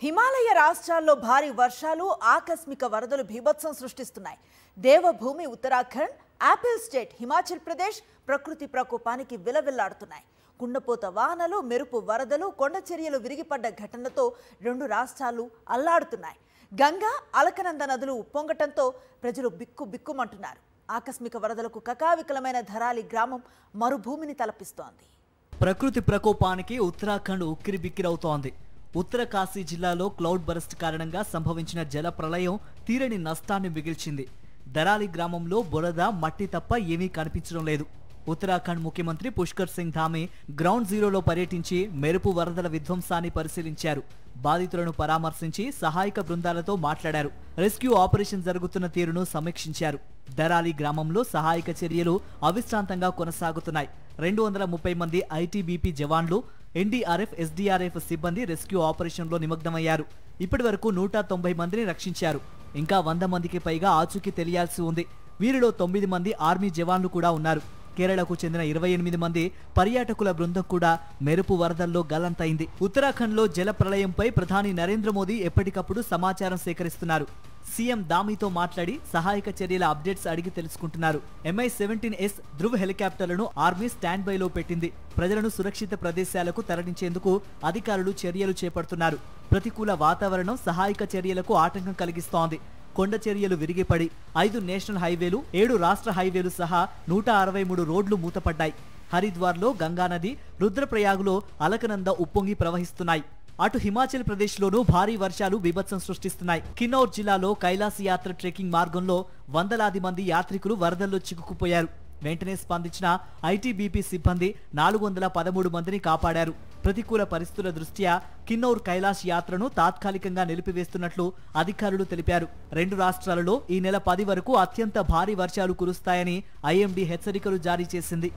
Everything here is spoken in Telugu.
హిమాలయ రాష్ట్రాల్లో భారీ వర్షాలు ఆకస్మిక వరదలు బీభత్సం సృష్టిస్తున్నాయి. దేవభూమి ఉత్తరాఖండ్, యాపిల్ స్టేట్ హిమాచల్ ప్రదేశ్ ప్రకృతి ప్రకోపానికి విలవిల్లాడుతున్నాయి. కుండపోత వాహనాలు, మెరుపు వరదలు, కొండ చర్యలు విరిగిపడ్డ ఘటనలతో రెండు రాష్ట్రాలు అల్లాడుతున్నాయి. గంగా, అలకనంద నదులు ఉప్పొంగటంతో ప్రజలు బిక్కుమంటున్నారు. ఆకస్మిక వరదలకు కకావికలమైన ధరాలి గ్రామం మరుభూమిని తలపిస్తోంది. ప్రకృతి ప్రకోపానికి ఉత్తరాఖండ్ ఉక్కిరిబిక్కిరవుతోంది. ఉత్తర కాశీ జిల్లాలో క్లౌడ్ బరస్ట్ కారణంగా సంభవించిన జల ప్రళయం తీరని నష్టాన్ని మిగిల్చింది. దరాలి గ్రామంలో బురద, మట్టి తప్ప ఏమీ కనిపించడం లేదు. ఉత్తరాఖండ్ ముఖ్యమంత్రి పుష్కర్ సింగ్ ధామే గ్రౌండ్ జీరోలో పర్యటించి మెరుపు వరదల విధ్వంసాన్ని పరిశీలించారు. బాధితులను పరామర్శించి సహాయక బృందాలతో మాట్లాడారు. రెస్క్యూ ఆపరేషన్ జరుగుతున్న తీరును సమీక్షించారు. దరాలి గ్రామంలో సహాయక చర్యలు అవిశ్రాంతంగా కొనసాగుతున్నాయి. 230 మంది ఐటీబీపీ జవాన్లు, ఎన్డీఆర్ఎఫ్, ఎస్డీఆర్ఎఫ్ సిబ్బంది రెస్క్యూ ఆపరేషన్లో నిమగ్నమయ్యారు. ఇప్పటి వరకు 190 మందిని రక్షించారు. ఇంకా 100 మందికి పైగా ఆచూకీ తెలియాల్సి ఉంది. వీరిలో 9 మంది ఆర్మీ జవాన్లు కూడా ఉన్నారు. కేరళకు చెందిన 28 మంది పర్యాటకుల బృందం కూడా మెరుపు వరదల్లో గల్లంతైంది. ఉత్తరాఖండ్లో జల ప్రళయంపై ప్రధాని నరేంద్ర మోదీ ఎప్పటికప్పుడు సమాచారం సేకరిస్తున్నారు. సీఎం ధామీతో మాట్లాడి సహాయక చర్యల అప్డేట్స్ అడిగి తెలుసుకుంటున్నారు. MI-17S ధృవ్ హెలికాప్టర్లను ఆర్మీ స్టాండ్ బైలో పెట్టింది. ప్రజలను సురక్షిత ప్రదేశాలకు తరలించేందుకు అధికారులు చర్యలు చేపడుతున్నారు. ప్రతికూల వాతావరణం సహాయక చర్యలకు ఆటంకం కలిగిస్తోంది. కొండ చర్యలు విరిగిపడి 5 నేషనల్ హైవేలు, 7 రాష్ట్ర హైవేలు సహా 163 రోడ్లు మూతపడ్డాయి. హరిద్వార్లో గంగానది, రుద్రప్రయాగ్లో అలకనంద ఉప్పొంగి ప్రవహిస్తున్నాయి. అటు హిమాచల్ ప్రదేశ్లోనూ భారీ వర్షాలు బీభత్సం సృష్టిస్తున్నాయి. కిన్నౌర్ జిల్లాలో కైలాస్ యాత్ర ట్రెక్కింగ్ మార్గంలో వందలాది మంది యాత్రికులు వరదల్లో చిక్కుకుపోయారు. వెంటనే స్పందించిన ఐటీబీపీ సిబ్బంది 413 మందిని కాపాడారు. ప్రతికూల పరిస్థితుల దృష్ట్యా కిన్నౌర్ కైలాష్ యాత్రను తాత్కాలికంగా నిలిపివేస్తున్నట్లు అధికారులు తెలిపారు. రెండు రాష్ట్రాలలో ఈ నెల 10 వరకు అత్యంత భారీ వర్షాలు కురుస్తాయని ఐఎండీ హెచ్చరికలు జారీ చేసింది.